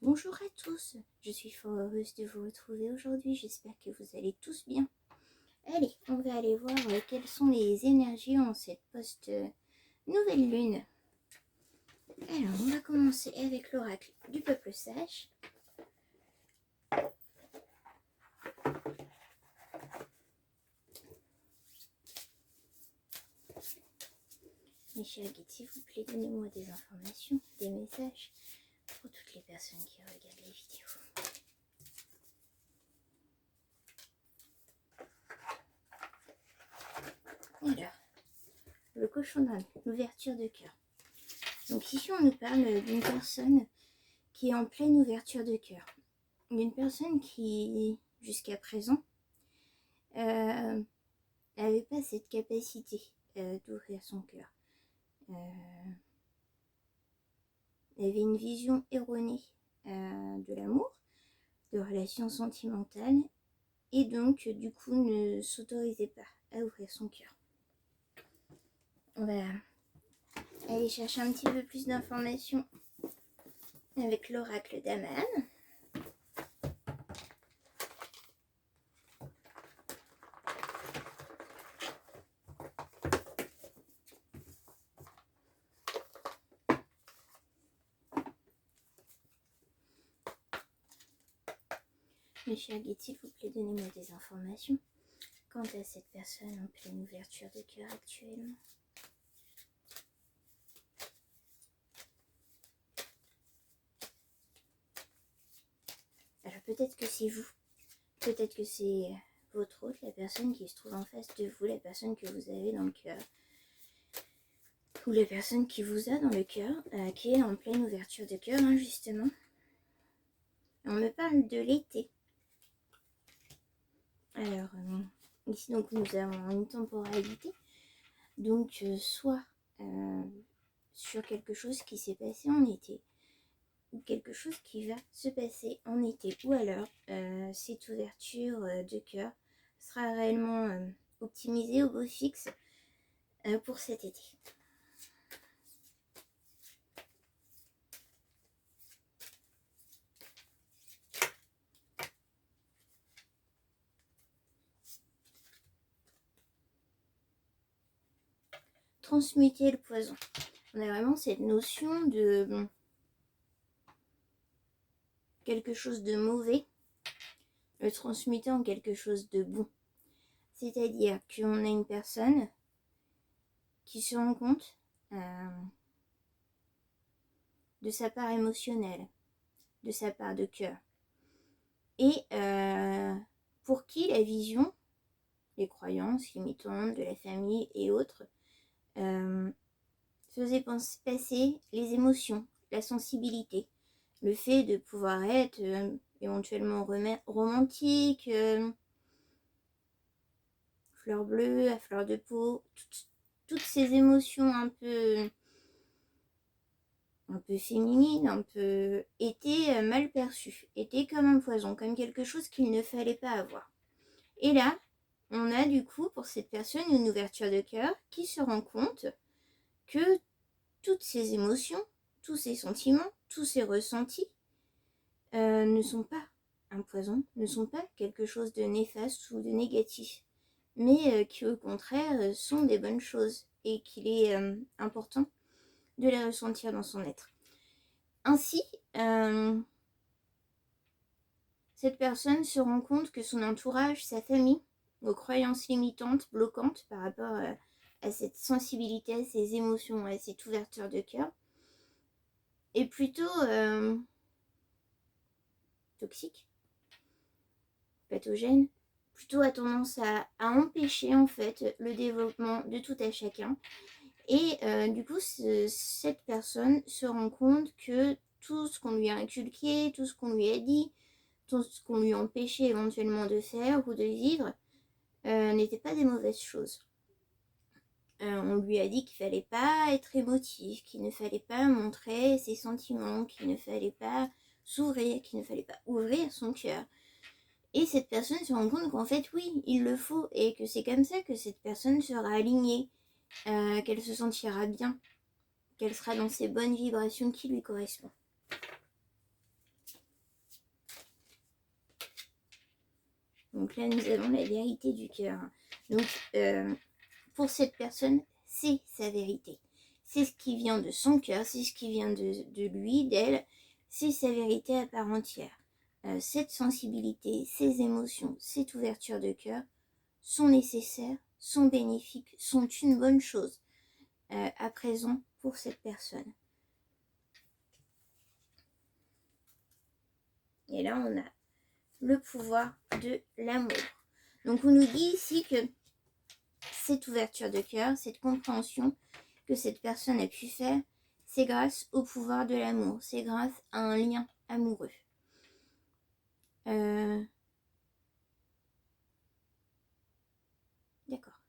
Bonjour à tous, je suis fort heureuse de vous retrouver aujourd'hui, j'espère que vous allez tous bien. Allez, on va aller voir quelles sont les énergies en cette post-nouvelle lune. Alors, on va commencer avec l'oracle du peuple sage. Mes chers guides, s'il vous plaît, donnez-moi des informations, des messages pour toutes les personnes qui regardent les vidéos. Alors, le cochon d'Inde, l'ouverture de cœur. Donc ici, on nous parle d'une personne qui est en pleine ouverture de cœur. D'une personne qui, jusqu'à présent, n'avait pas cette capacité d'ouvrir son cœur. Elle avait une vision erronée de l'amour, de relations sentimentales, et donc du coup ne s'autorisait pas à ouvrir son cœur. On va aller chercher un petit peu plus d'informations avec l'oracle d'Aman. Mes chers guides, s'il vous plaît, donnez-moi des informations quant à cette personne en pleine ouverture de cœur actuellement. Alors peut-être que c'est vous, peut-être que c'est votre hôte, la personne qui se trouve en face de vous, la personne que vous avez dans le cœur, ou la personne qui vous a dans le cœur, qui est en pleine ouverture de cœur, hein, justement. On me parle de l'été. Alors, ici, donc, nous avons une temporalité. Donc, soit sur quelque chose qui s'est passé en été, ou quelque chose qui va se passer en été. Ou alors, cette ouverture de cœur sera réellement optimisée au beau fixe pour cet été. Transmuter le poison. On a vraiment cette notion de quelque chose de mauvais, le transmuter en quelque chose de bon. C'est-à-dire qu'on a une personne qui se rend compte de sa part émotionnelle, de sa part de cœur. Et pour qui la vision, les croyances limitantes de la famille et autres, faisait passer les émotions, la sensibilité, le fait de pouvoir être éventuellement romantique, fleur bleue, à fleur de peau, toutes ces émotions un peu féminines, un peu étaient mal perçues, étaient comme un poison, comme quelque chose qu'il ne fallait pas avoir. Et là, on a du coup pour cette personne une ouverture de cœur qui se rend compte que toutes ces émotions, tous ces sentiments, tous ces ressentis ne sont pas un poison, ne sont pas quelque chose de néfaste ou de négatif, mais qui au contraire sont des bonnes choses et qu'il est important de les ressentir dans son être. Ainsi, cette personne se rend compte que son entourage, sa famille, aux croyances limitantes, bloquantes par rapport à cette sensibilité, à ces émotions, à cette ouverture de cœur, est plutôt toxique, pathogène, plutôt a tendance à empêcher en fait le développement de tout à chacun. Et du coup, cette personne se rend compte que tout ce qu'on lui a inculqué, tout ce qu'on lui a dit, tout ce qu'on lui empêchait éventuellement de faire ou de vivre n'était pas des mauvaises choses. On lui a dit qu'il fallait pas être émotif, qu'il ne fallait pas montrer ses sentiments, qu'il ne fallait pas s'ouvrir, qu'il ne fallait pas ouvrir son cœur. Et cette personne se rend compte qu'en fait, oui, il le faut, et que c'est comme ça que cette personne sera alignée, qu'elle se sentira bien, qu'elle sera dans ces bonnes vibrations qui lui correspondent. Donc là, nous avons la vérité du cœur. Donc, pour cette personne, c'est sa vérité. C'est ce qui vient de son cœur, c'est ce qui vient de lui, d'elle. C'est sa vérité à part entière. Cette sensibilité, ces émotions, cette ouverture de cœur sont nécessaires, sont bénéfiques, sont une bonne chose à présent pour cette personne. Et là, on a le pouvoir de l'amour. Donc, on nous dit ici que cette ouverture de cœur, cette compréhension que cette personne a pu faire, c'est grâce au pouvoir de l'amour, c'est grâce à un lien amoureux. D'accord.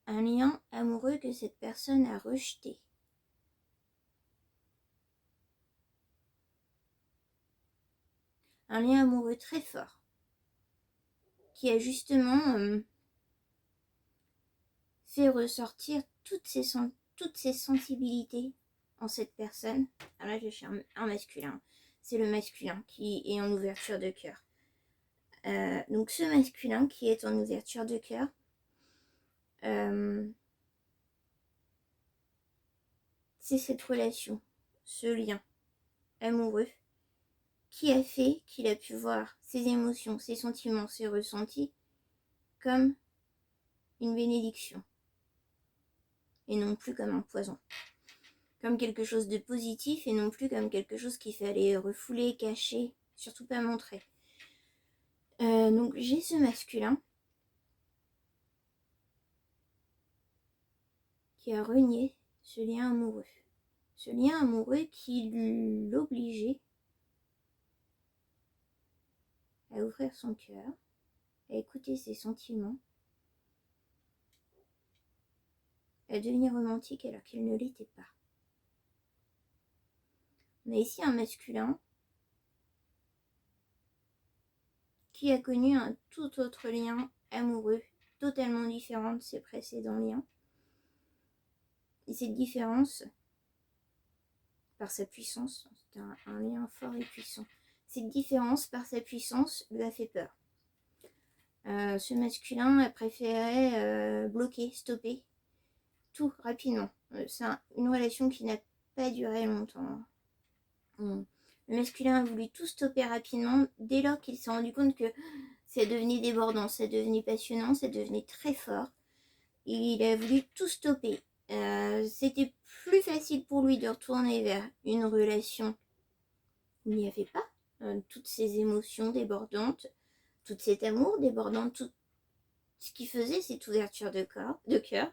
Un lien amoureux que cette personne a rejeté. Un lien amoureux très fort qui a justement fait ressortir toutes ces sensibilités en cette personne. Alors là, je cherche un masculin. C'est le masculin qui est en ouverture de cœur. Donc ce masculin qui est en ouverture de cœur, c'est cette relation, ce lien amoureux qui a fait qu'il a pu voir ses émotions, ses sentiments, ses ressentis comme une bénédiction et non plus comme un poison, comme quelque chose de positif et non plus comme quelque chose qu'il fallait refouler, cacher, surtout pas montrer. Donc j'ai ce masculin qui a renié ce lien amoureux. Ce lien amoureux qui l'obligeait à ouvrir son cœur, à écouter ses sentiments, à devenir romantique alors qu'il ne l'était pas. On a ici un masculin qui a connu un tout autre lien amoureux, totalement différent de ses précédents liens. Et cette différence, par sa puissance, c'est un lien fort et puissant. Cette différence, par sa puissance, lui a fait peur. Ce masculin a préféré bloquer, stopper, tout rapidement. C'est une relation qui n'a pas duré longtemps. Le masculin a voulu tout stopper rapidement dès lors qu'il s'est rendu compte que ça devenait débordant, ça devenait passionnant, ça devenait très fort. Il a voulu tout stopper. C'était plus facile pour lui de retourner vers une relation où il n'y avait pas toutes ces émotions débordantes, tout cet amour débordant, tout ce qu'il faisait, cette ouverture de cœur.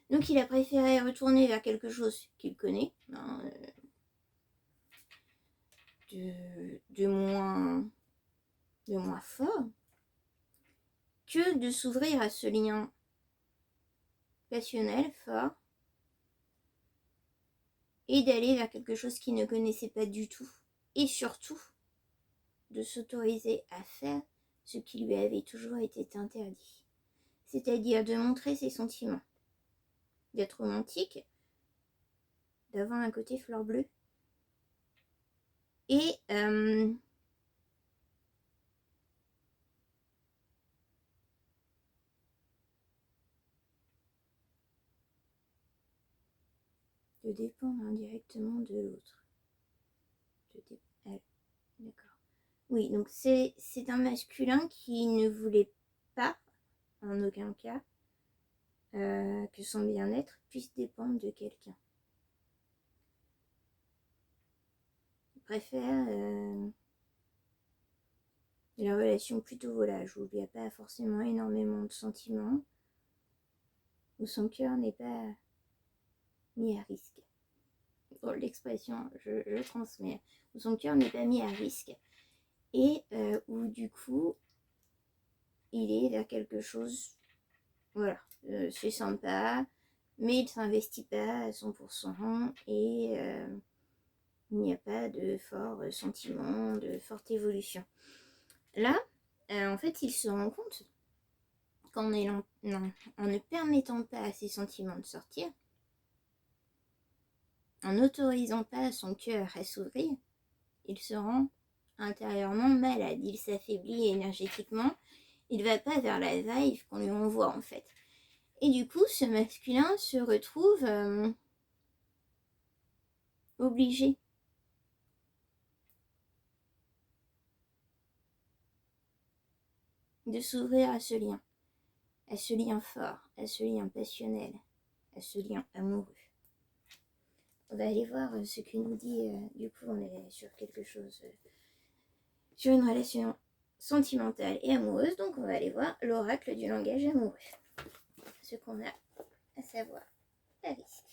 Donc il a préféré retourner vers quelque chose qu'il connaît, de moins fort, que de s'ouvrir à ce lien passionnel, fort, et d'aller vers quelque chose qu'il ne connaissait pas du tout. Et surtout, de s'autoriser à faire ce qui lui avait toujours été interdit. C'est-à-dire de montrer ses sentiments, d'être romantique, d'avoir un côté fleur bleue, et de dépendre indirectement de l'autre. D'accord. Oui, donc c'est un masculin qui ne voulait pas, en aucun cas, que son bien-être puisse dépendre de quelqu'un. Il préfère la relation plutôt volage, où il n'y a pas forcément énormément de sentiments, où son cœur n'est pas mis à risque. Bon, l'expression, je transmets, où son cœur n'est pas mis à risque, et où du coup, il est vers quelque chose, voilà, c'est sympa, mais il ne s'investit pas à 100%, et il n'y a pas de fort sentiment, de forte évolution. Là, en fait, il se rend compte qu'en ne permettant pas à ses sentiments de sortir, en n'autorisant pas son cœur à s'ouvrir, il se rend intérieurement malade, il s'affaiblit énergétiquement, il va pas vers la vibe qu'on lui envoie en fait. Et du coup, ce masculin se retrouve obligé de s'ouvrir à ce lien fort, à ce lien passionnel, à ce lien amoureux. On va aller voir ce que nous dit, du coup on est sur quelque chose, sur une relation sentimentale et amoureuse, donc on va aller voir l'oracle du langage amoureux. Ce qu'on a à savoir par ici.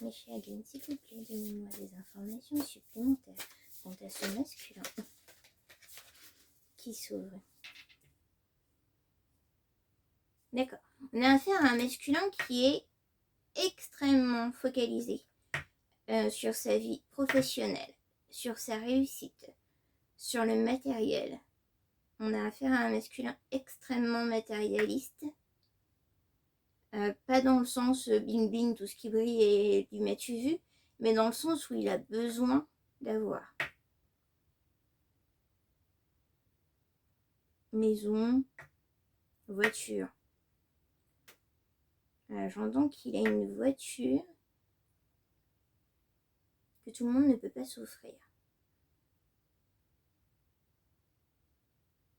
Mes chers Glenn, s'il vous plaît, donnez-moi des informations supplémentaires quant à ce masculin qui s'ouvre. D'accord. On a affaire à un masculin qui est extrêmement focalisé sur sa vie professionnelle, sur sa réussite, sur le matériel. On a affaire à un masculin extrêmement matérialiste. Pas dans le sens bling bling, tout ce qui brille et du m'as-tu vu, mais dans le sens où il a besoin d'avoir maison, voiture. J'entends qu'il a une voiture que tout le monde ne peut pas s'offrir.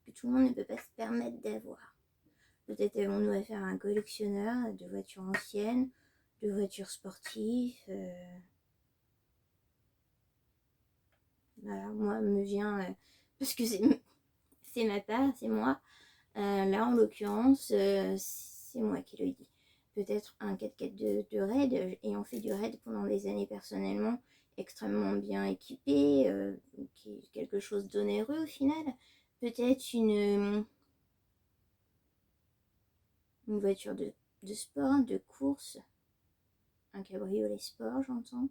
Que tout le monde ne peut pas se permettre d'avoir. Peut-être avons-nous affaire à un collectionneur de voitures anciennes, de voitures sportives. Voilà, moi me vient, parce que c'est ma part, c'est moi. Là en l'occurrence, c'est moi qui le dis. Peut-être un 4x4 de raid, ayant fait du raid pendant des années personnellement, extrêmement bien équipé, qui est quelque chose d'onéreux au final. Peut-être une voiture de sport, de course, un cabriolet sport, j'entends.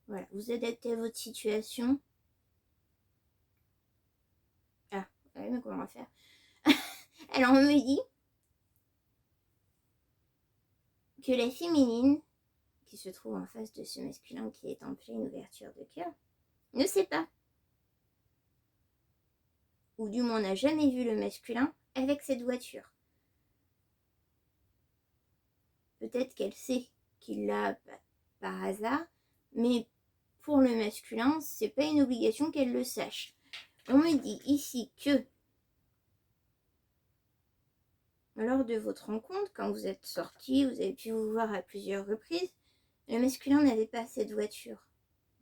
Voilà, vous adaptez à votre situation. Ah, ouais, mais comment on va faire? Alors on me dit que la féminine, qui se trouve en face de ce masculin qui est en pleine ouverture de cœur, ne sait pas. Ou du moins n'a jamais vu le masculin avec cette voiture. Peut-être qu'elle sait qu'il l'a par hasard, mais pour le masculin, c'est pas une obligation qu'elle le sache. On me dit ici que lors de votre rencontre, quand vous êtes sortis, vous avez pu vous voir à plusieurs reprises, le masculin n'avait pas cette voiture.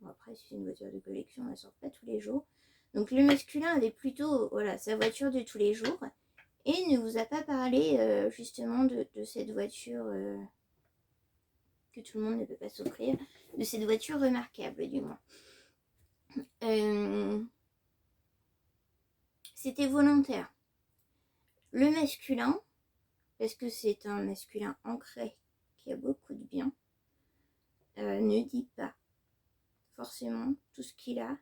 Bon, après, si c'est une voiture de collection, elle ne sort pas tous les jours. Donc le masculin avait plutôt sa voiture de tous les jours et ne vous a pas parlé justement de cette voiture que tout le monde ne peut pas s'offrir, de cette voiture remarquable du moins. C'était volontaire. Le masculin, parce que c'est un masculin ancré qui a beaucoup de bien, ne dit pas forcément tout ce qu'il a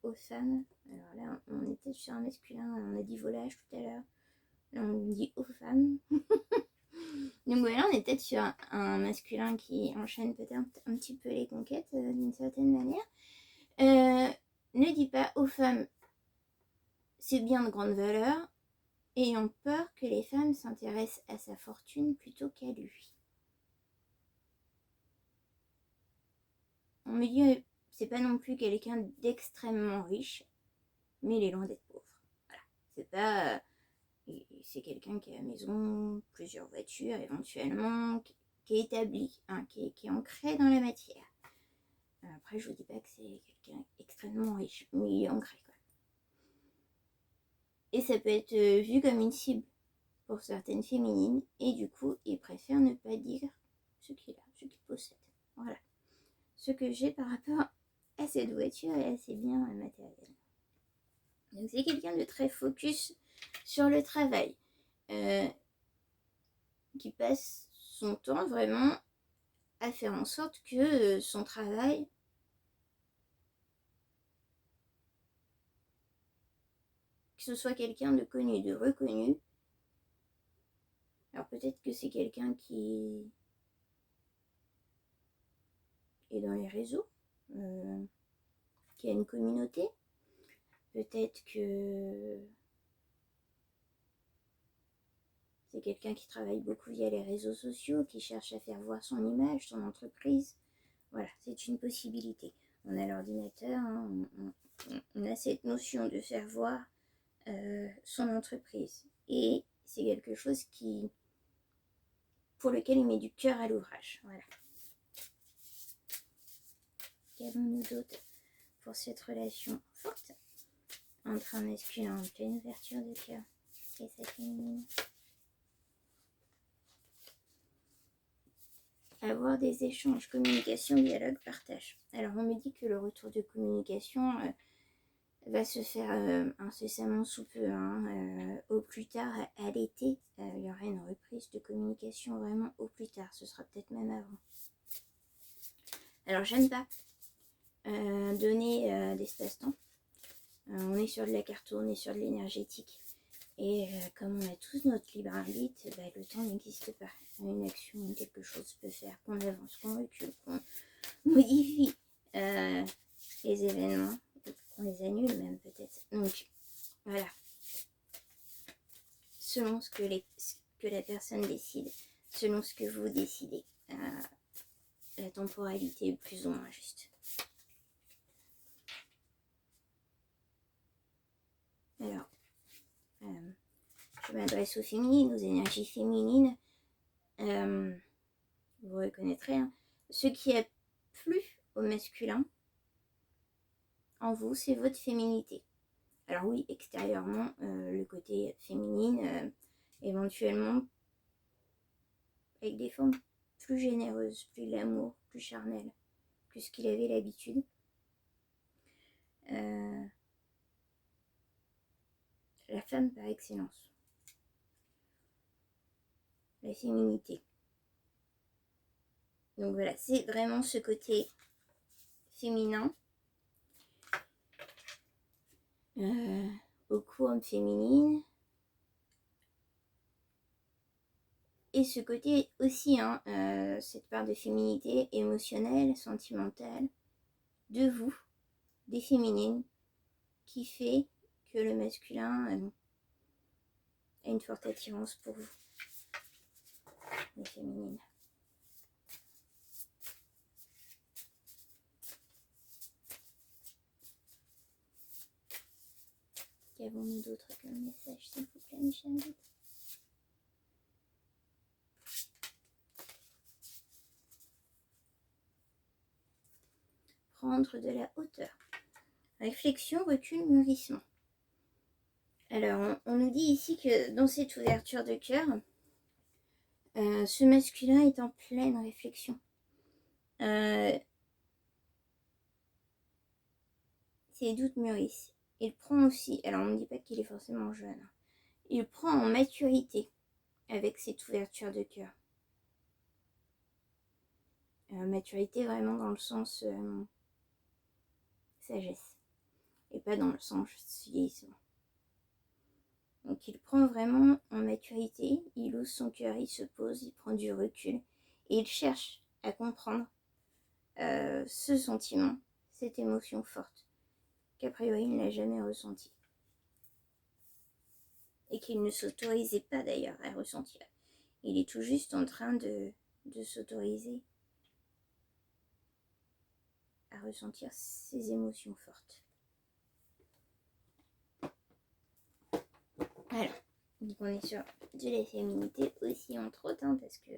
aux femmes. Alors là, on était sur un masculin, on a dit volage tout à l'heure. Là, on dit aux femmes. Donc voilà, on est peut-être sur un masculin qui enchaîne peut-être un petit peu les conquêtes d'une certaine manière. Ne dit pas aux femmes ses biens de grande valeur, ayant peur que les femmes s'intéressent à sa fortune plutôt qu'à lui. On me dit, c'est pas non plus quelqu'un d'extrêmement riche, mais il est loin d'être pauvre. Voilà, c'est pas... c'est quelqu'un qui a la maison, plusieurs voitures éventuellement, qui est établi, hein, qui est ancré dans la matière. Après, je vous dis pas que c'est quelqu'un extrêmement riche, mais il est ancré quoi. Et ça peut être vu comme une cible pour certaines féminines, et du coup, il préfère ne pas dire ce qu'il a, ce qu'il possède. Voilà. Ce que j'ai par rapport à cette voiture et à ses biens matériels. Donc c'est quelqu'un de très focus sur le travail, qui passe son temps vraiment à faire en sorte que son travail que ce soit quelqu'un de connu, de reconnu. Alors peut-être que c'est quelqu'un qui est dans les réseaux, qui a une communauté. Peut-être que c'est quelqu'un qui travaille beaucoup via les réseaux sociaux, qui cherche à faire voir son image, son entreprise. Voilà, c'est une possibilité. On a l'ordinateur, hein, on a cette notion de faire voir son entreprise. Et c'est quelque chose pour lequel il met du cœur à l'ouvrage. Voilà. Qu'avons-nous d'autre pour cette relation forte entre un masculin en pleine ouverture de cœur et sa féminine? Avoir des échanges, communication, dialogue, partage. Alors on me dit que le retour de communication va se faire incessamment sous peu. Au plus tard, à l'été, il y aura une reprise de communication vraiment au plus tard. Ce sera peut-être même avant. Alors j'aime pas donner d'espace-temps. On est sur de la carto, on est sur de l'énergétique. Et comme on a tous notre libre arbitre, le temps n'existe pas. Une action, quelque chose peut faire qu'on avance, qu'on recule, qu'on modifie les événements, qu'on les annule même peut-être. Donc voilà, selon ce que la personne décide, selon ce que vous décidez, la temporalité est plus ou moins juste. Alors, je m'adresse aux féminines, aux énergies féminines. Vous reconnaîtrez, hein, ce qui a plu au masculin en vous, c'est votre féminité. Alors oui, extérieurement, le côté féminine, éventuellement avec des formes plus généreuses, plus l'amour, plus charnel, que ce qu'il avait l'habitude. La femme par excellence. La féminité. Donc voilà, c'est vraiment ce côté féminin. Au courbe féminine. Et ce côté aussi, cette part de féminité émotionnelle, sentimentale, de vous, des féminines, qui fait que le masculin a une forte attirance pour vous, les féminines. Qu'avons-nous d'autre comme message, s'il vous plaît, Michel? Prendre de la hauteur. Réflexion, recul, mûrissement. Alors, on nous dit ici que dans cette ouverture de cœur, ce masculin est en pleine réflexion. Ses doutes mûrissent. Il prend aussi, alors on ne dit pas qu'il est forcément jeune, il prend en maturité avec cette ouverture de cœur. Maturité vraiment dans le sens sagesse, et pas dans le sens vieillissement. Donc il prend vraiment en maturité, il ouvre son cœur, il se pose, il prend du recul, et il cherche à comprendre ce sentiment, cette émotion forte, qu'a priori il n'a jamais ressenti. Et qu'il ne s'autorisait pas d'ailleurs à ressentir. Il est tout juste en train de s'autoriser à ressentir ces émotions fortes. Alors, donc on est sur de la féminité aussi entre autres, parce que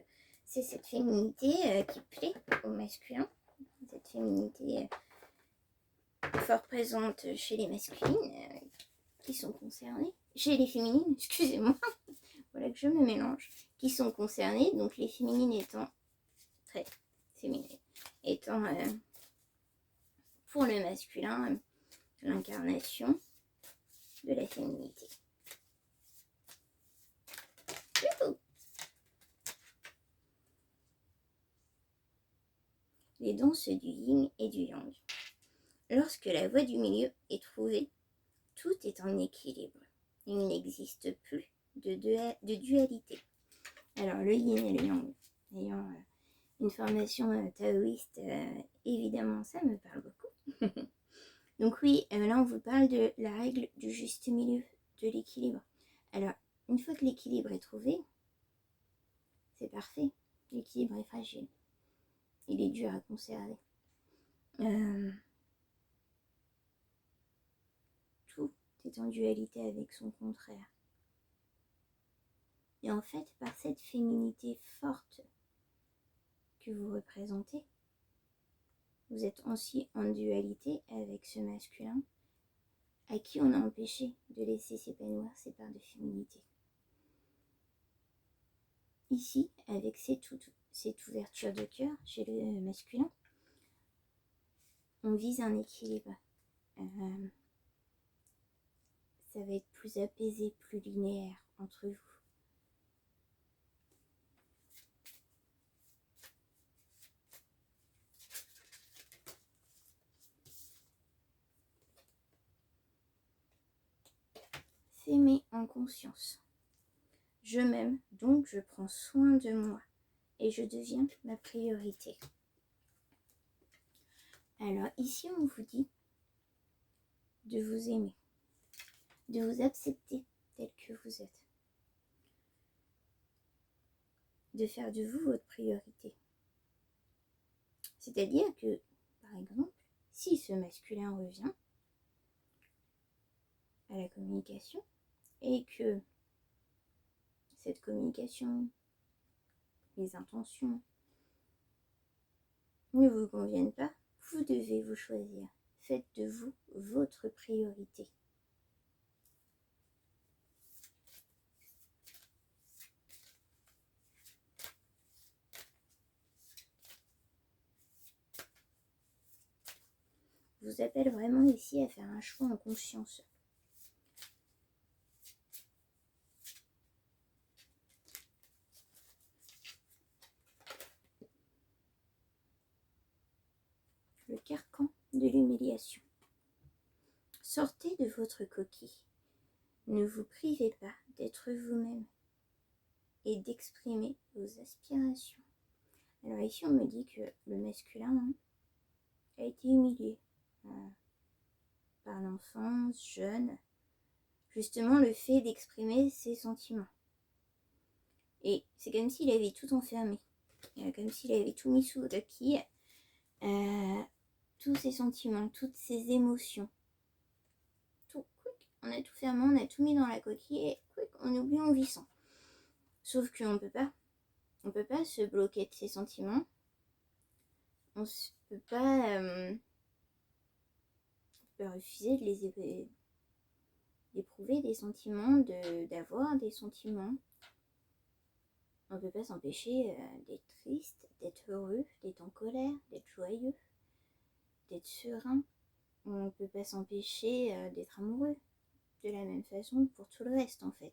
c'est cette féminité qui plaît au masculin, cette féminité fort présente chez les masculines qui sont concernées, chez les féminines, excusez-moi, voilà que je me mélange, qui sont concernées, donc les féminines étant très féminines, étant pour le masculin l'incarnation de la féminité. Les danses du yin et du yang. Lorsque la voie du milieu est trouvée, tout est en équilibre. il n'existe plus de dualité. Alors le yin et le yang, ayant une formation taoïste, évidemment ça me parle beaucoup. Donc oui, là on vous parle de la règle du juste milieu, de l'équilibre. Alors, une fois que l'équilibre est trouvé, c'est parfait. L'équilibre est fragile. Il est dur à conserver. Tout est en dualité avec son contraire. Et en fait, par cette féminité forte que vous représentez, vous êtes aussi en dualité avec ce masculin à qui on a empêché de laisser s'épanouir ses parts de féminité. Ici, avec cette ouverture de cœur chez le masculin, on vise un équilibre. Ça va être plus apaisé, plus linéaire entre vous. S'aimer en conscience. Je m'aime, donc je prends soin de moi et je deviens ma priorité. Alors ici, on vous dit de vous aimer, de vous accepter tel que vous êtes, de faire de vous votre priorité. C'est-à-dire que, par exemple, si ce masculin revient à la communication et que cette communication, les intentions ne vous conviennent pas, vous devez vous choisir. Faites de vous votre priorité. Je vous appelle vraiment ici à faire un choix en conscience. Le carcan de l'humiliation. Sortez de votre coquille. Ne vous privez pas d'être vous-même et d'exprimer vos aspirations. Alors ici, on me dit que le masculin a été humilié par l'enfance, jeune. Justement, le fait d'exprimer ses sentiments. Et c'est comme s'il avait tout enfermé. Comme s'il avait tout mis sous coquille. Tous ses sentiments, toutes ses émotions. Tout, quick, on a tout fermé, on a tout mis dans la coquille et quick, on oublie, on vit sans. Sauf qu'on peut pas. On peut pas se bloquer de ses sentiments. On peut pas refuser de les d'éprouver des sentiments, d'avoir des sentiments. On peut pas s'empêcher d'être triste, d'être heureux, d'être en colère, d'être joyeux, d'être serein. On peut pas s'empêcher d'être amoureux. De la même façon pour tout le reste en fait.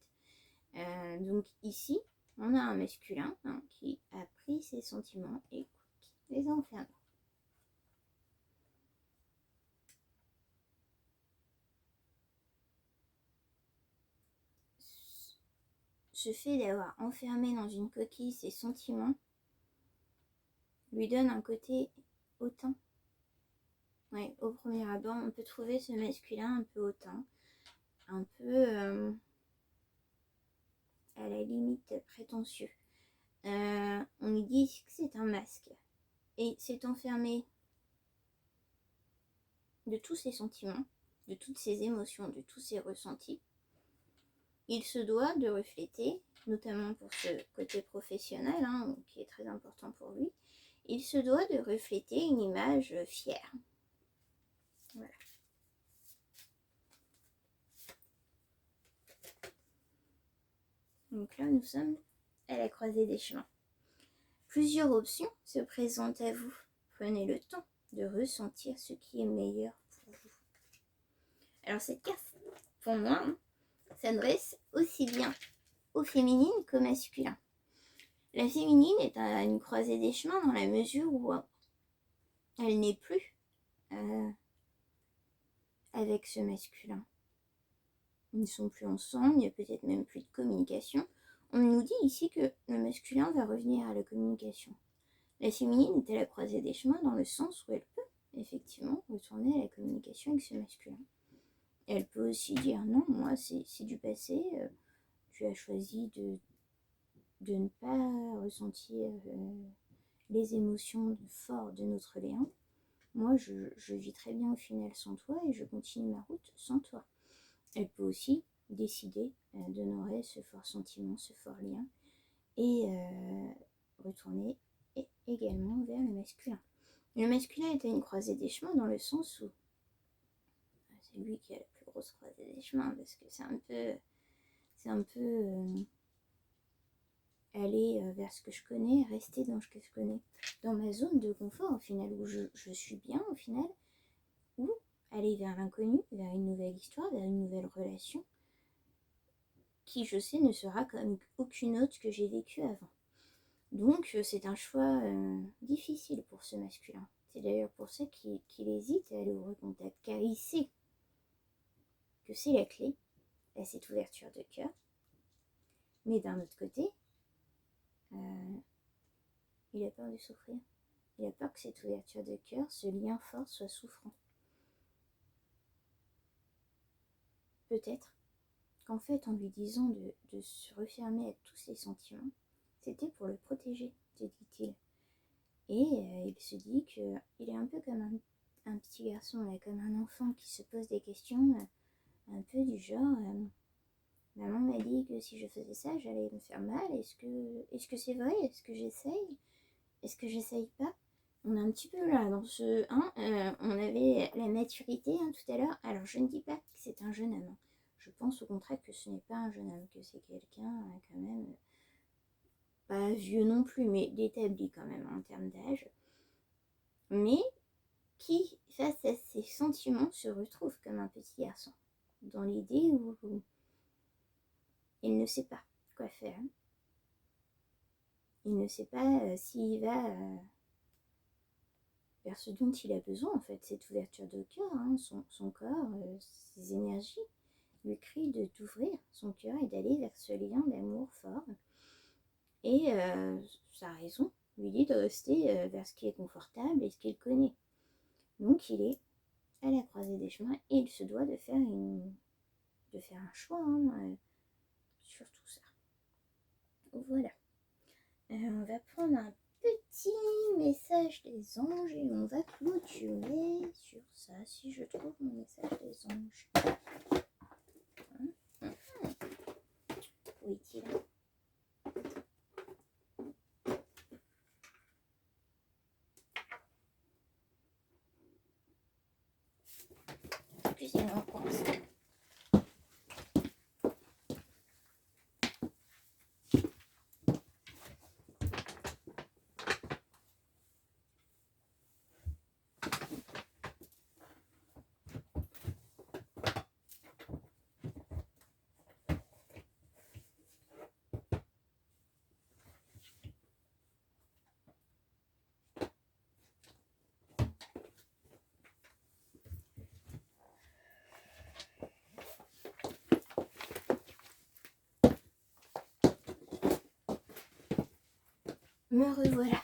Donc ici, on a un masculin qui a pris ses sentiments et qui les enferme. Ce fait d'avoir enfermé dans une coquille ses sentiments lui donne un côté hautain. Ouais, au premier abord, on peut trouver ce masculin un peu hautain, un peu à la limite prétentieux. On lui dit que c'est un masque et c'est enfermé de tous ses sentiments, de toutes ses émotions, de tous ses ressentis. Il se doit de refléter, notamment pour ce côté professionnel, qui est très important pour lui, il se doit de refléter une image fière. Voilà. Donc là, nous sommes à la croisée des chemins. Plusieurs options se présentent à vous. Prenez le temps de ressentir ce qui est meilleur pour vous. Alors cette carte, pour moi, s'adresse aussi bien au féminin qu'au masculin. La féminine est à une croisée des chemins dans la mesure où elle n'est plus avec ce masculin. ils ne sont plus ensemble, il n'y a peut-être même plus de communication. On nous dit ici que le masculin va revenir à la communication. La féminine est à la croisée des chemins dans le sens où elle peut effectivement retourner à la communication avec ce masculin. Elle peut aussi dire non, moi c'est du passé, tu as choisi de ne pas ressentir les émotions fortes de notre lien. Moi je vis très bien au final sans toi et je continue ma route sans toi. Elle peut aussi décider d'honorer ce fort sentiment, ce fort lien et retourner également vers le masculin. Le masculin est à une croisée des chemins dans le sens où c'est lui qui a la plus grosse croisée des chemins parce que c'est un peu aller vers ce que je connais, rester dans ce que je connais, dans ma zone de confort au final, où je suis bien au final, ou aller vers l'inconnu, vers une nouvelle histoire, vers une nouvelle relation, qui je sais ne sera comme aucune autre que j'ai vécue avant. Donc c'est un choix difficile pour ce masculin. C'est d'ailleurs pour ça qu'il hésite à aller au recontact, car il sait que c'est la clé à cette ouverture de cœur. Mais d'un autre côté, il a peur de souffrir. Il a peur que cette ouverture de cœur, ce lien fort, soit souffrant. Peut-être qu'en fait, en lui disant de se refermer à tous ses sentiments, c'était pour le protéger, te dit-il. Et il se dit qu'il est un peu comme un petit garçon, là, comme un enfant qui se pose des questions, un peu du genre maman m'a dit que si je faisais ça, j'allais me faire mal. Est-ce que c'est vrai? Est-ce que j'essaye? Est-ce que j'essaye pas? On est un petit peu là dans ce on avait la maturité tout à l'heure. Alors je ne dis pas que c'est un jeune homme. Je pense au contraire que ce n'est pas un jeune homme, que c'est quelqu'un quand même pas vieux non plus, mais d'établi quand même en termes d'âge, mais qui, face à ses sentiments, se retrouve comme un petit garçon, dans l'idée où il ne sait pas quoi faire. Il ne sait pas s'il va vers ce dont il a besoin, en fait, cette ouverture de cœur, son corps, ses énergies, lui crient d'ouvrir son cœur et d'aller vers ce lien d'amour fort. Et sa raison lui dit de rester vers ce qui est confortable et ce qu'il connaît. Donc il est à la croisée des chemins et il se doit de faire un choix sur tout ça. Voilà. On va prendre un petit message des anges et on va clôturer sur ça, si je trouve mon message des anges. Où est-il? Excusez-moi pour l'instant. Me revoilà.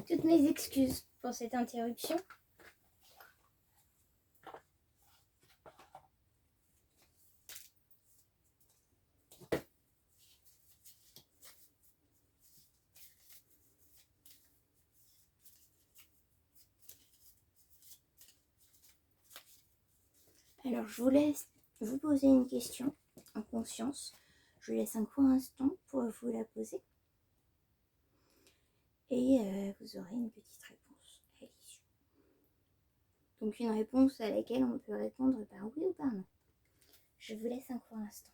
Toutes mes excuses pour cette interruption. Alors je vous laisse vous poser une question en conscience. Je vous laisse un court instant pour vous la poser. Et vous aurez une petite réponse à l'issue. Donc une réponse à laquelle on peut répondre par oui ou par non. Je vous laisse un court instant.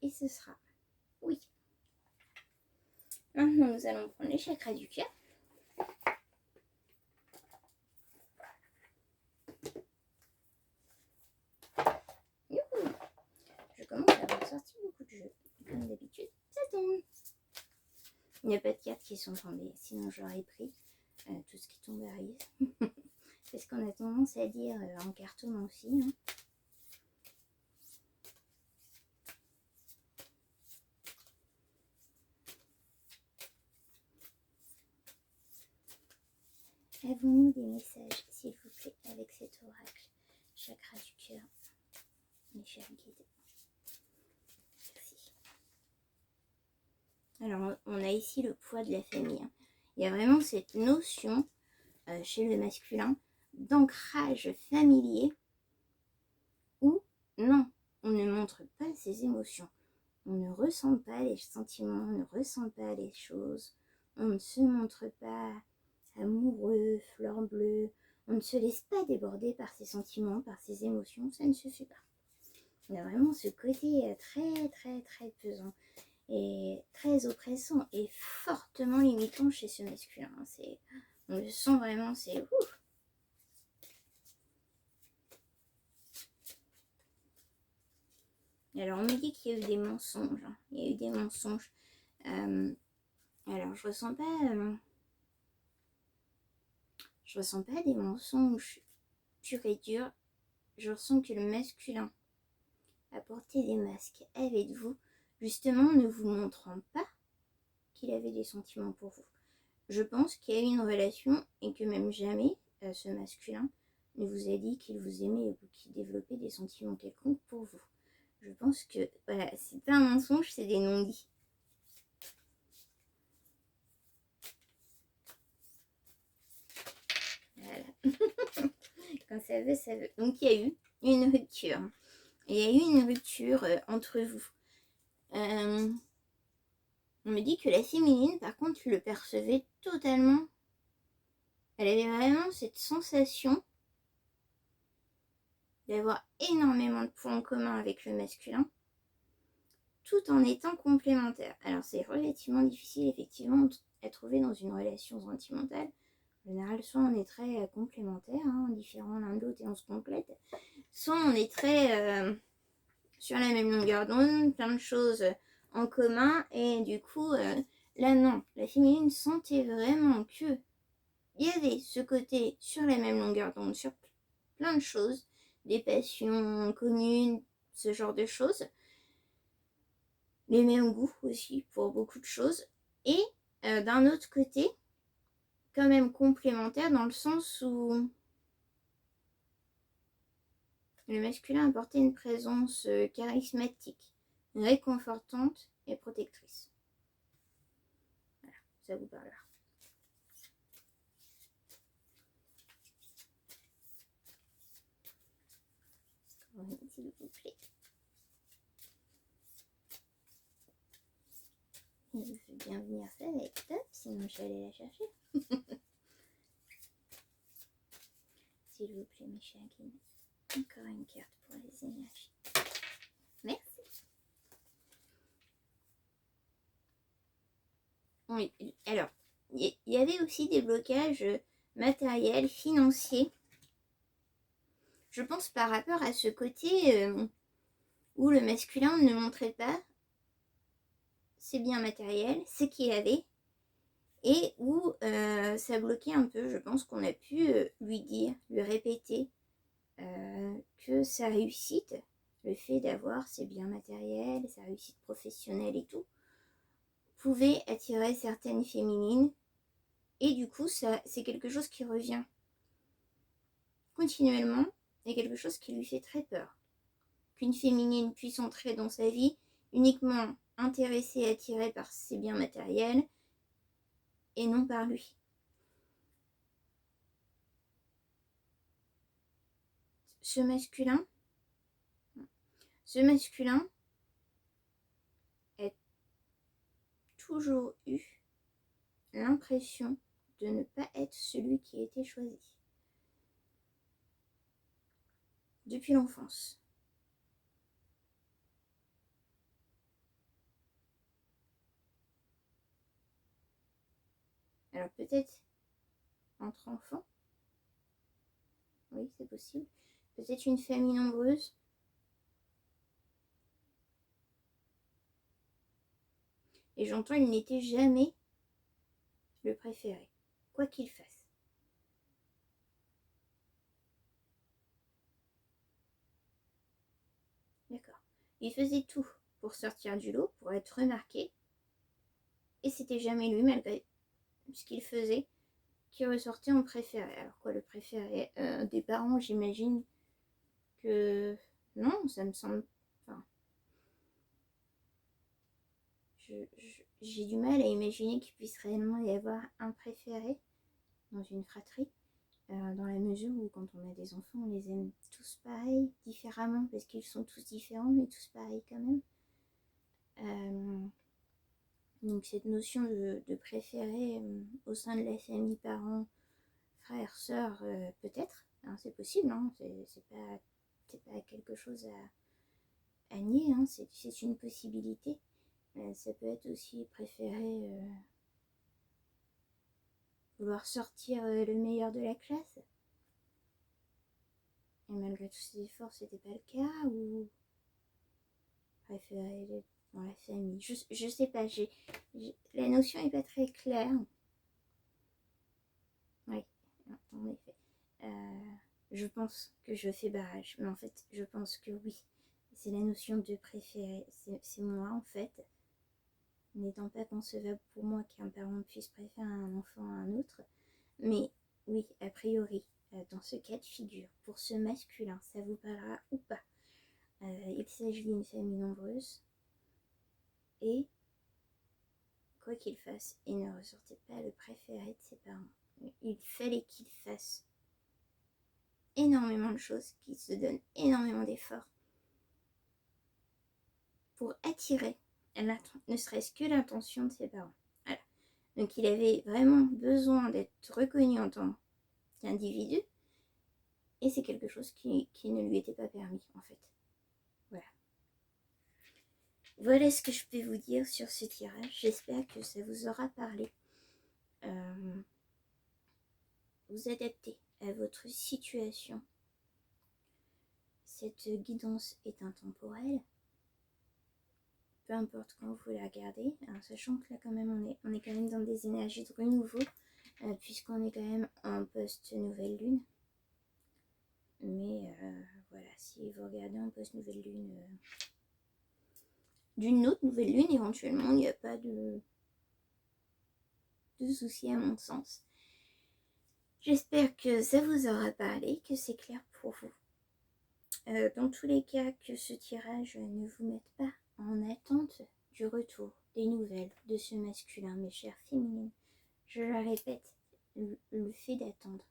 Et ce sera oui. Maintenant nous allons prendre les chakras du cœur. Je commence à avoir sorti beaucoup de jeux. Comme d'habitude, ça tombe. Il n'y a pas de cartes qui sont tombées, sinon j'aurais pris tout ce qui tombe arrive. C'est ce qu'on a tendance à dire en carton aussi. Hein. Avons-nous des messages, s'il vous plaît, avec cet oracle? Chakra du cœur, mes chers guides. Merci. Alors, on a ici le poids de la famille. Hein. Il y a vraiment cette notion chez le masculin d'ancrage familier où, non, on ne montre pas ses émotions. On ne ressent pas les sentiments, on ne ressent pas les choses. On ne se montre pas amoureux, fleur bleue. On ne se laisse pas déborder par ses sentiments, par ses émotions. Ça ne se fait pas. Il y a vraiment ce côté très, très, très pesant et très oppressant et fortement limitant chez ce masculin. On le sent vraiment, c'est ouf. Alors, on me dit qu'il y a eu des mensonges. Hein. Il y a eu des mensonges. Alors, je ressens pas des mensonges purs et durs. Je ressens que le masculin a porté des masques avec vous, justement ne vous montrant pas qu'il avait des sentiments pour vous. Je pense qu'il y a eu une relation et que même jamais ce masculin ne vous a dit qu'il vous aimait ou qu'il développait des sentiments quelconques pour vous. Je pense que, voilà, c'est pas un mensonge, c'est des non-dits. Voilà. Quand ça veut, ça veut. Donc, il y a eu une rupture. Il y a eu une rupture entre vous. On me dit que la féminine, par contre, le percevait totalement. Elle avait vraiment cette sensation d'avoir énormément de points en commun avec le masculin, tout en étant complémentaire. Alors c'est relativement difficile effectivement à trouver dans une relation sentimentale. En général, soit on est très complémentaires, hein, différents l'un de l'autre et on se complète, soit on est très sur la même longueur d'onde, plein de choses en commun, et du coup, là non, la féminine sentait vraiment que il y avait ce côté sur la même longueur d'onde, sur plein de choses, des passions communes, ce genre de choses, les mêmes goûts aussi pour beaucoup de choses, et d'un autre côté, quand même complémentaire dans le sens où le masculin apportait une présence charismatique, réconfortante et protectrice. Voilà, ça vous parlera. S'il vous plaît. Il veut bien venir faire avec top, sinon je vais aller la chercher. S'il vous plaît, mes chers guides. Encore une carte pour les énergies. Merci. Oui, alors, il y avait aussi des blocages matériels, financiers. Je pense par rapport à ce côté où le masculin ne montrait pas ses biens matériels, ce qu'il avait, et où ça bloquait un peu. Je pense qu'on a pu lui dire, lui répéter que sa réussite, le fait d'avoir ses biens matériels, sa réussite professionnelle et tout, pouvait attirer certaines féminines, et du coup ça c'est quelque chose qui revient continuellement et quelque chose qui lui fait très peur, qu'une féminine puisse entrer dans sa vie uniquement intéressée et attirée par ses biens matériels et non par lui. Ce masculin a toujours eu l'impression de ne pas être celui qui était choisi. Depuis l'enfance. Alors peut-être entre enfants, oui c'est possible, peut-être une famille nombreuse, et j'entends il n'était jamais le préféré, quoi qu'il fasse. D'accord. Il faisait tout pour sortir du lot, pour être remarqué, et c'était jamais lui, malgré ce qu'il faisait, qui ressortait en préféré. Alors quoi, le préféré des parents, j'imagine que non, ça me semble... Enfin, j'ai du mal à imaginer qu'il puisse réellement y avoir un préféré dans une fratrie, dans la mesure où quand on a des enfants, on les aime tous pareils, différemment, parce qu'ils sont tous différents, mais tous pareils quand même. Donc cette notion de préféré au sein de la famille, parents, frères, sœurs, peut-être, hein, c'est possible, hein, c'est pas quelque chose à nier, hein, c'est une possibilité. Ça peut être aussi préférer vouloir sortir le meilleur de la classe. Et malgré tous ces efforts, c'était pas le cas, ou préférer être dans la famille. Je sais pas, la notion est pas très claire. Oui, en effet. Je pense que je fais barrage, mais en fait, je pense que oui. C'est la notion de préférer. C'est moi, en fait, n'étant pas concevable pour moi qu'un parent puisse préférer un enfant à un autre. Mais oui, a priori, dans ce cas de figure, pour ce masculin, ça vous parlera ou pas. Il s'agit d'une famille nombreuse et, quoi qu'il fasse, il ne ressortait pas le préféré de ses parents. Il fallait qu'il fasse énormément de choses, qu'il se donne énormément d'efforts pour attirer, ne serait-ce que l'intention de ses parents. Voilà. Donc il avait vraiment besoin d'être reconnu en tant qu'individu, et c'est quelque chose qui ne lui était pas permis, en fait. Voilà. Voilà ce que je peux vous dire sur ce tirage. J'espère que ça vous aura parlé. Vous adaptez à votre situation. Cette guidance est intemporelle. Peu importe quand vous la regardez, alors sachant que là quand même on est quand même dans des énergies de renouveau, puisqu'on est quand même en post-nouvelle lune. Mais voilà, si vous regardez en post-nouvelle lune, d'une autre nouvelle lune, éventuellement, il n'y a pas de souci à mon sens. J'espère que ça vous aura parlé, que c'est clair pour vous. Dans tous les cas, que ce tirage ne vous mette pas en attente du retour des nouvelles de ce masculin, mes chères féminines. Je le répète, le fait d'attendre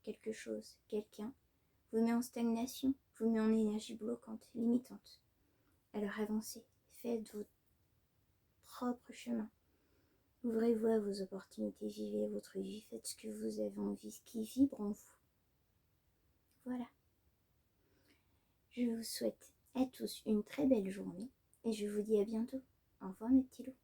quelque chose, quelqu'un, vous met en stagnation, vous met en énergie bloquante, limitante. Alors avancez, faites votre propre chemin. Ouvrez-vous à vos opportunités, vivez votre vie, faites ce que vous avez envie, ce qui vibre en vous. Voilà. Je vous souhaite à tous une très belle journée et je vous dis à bientôt. Au revoir mes petits loups.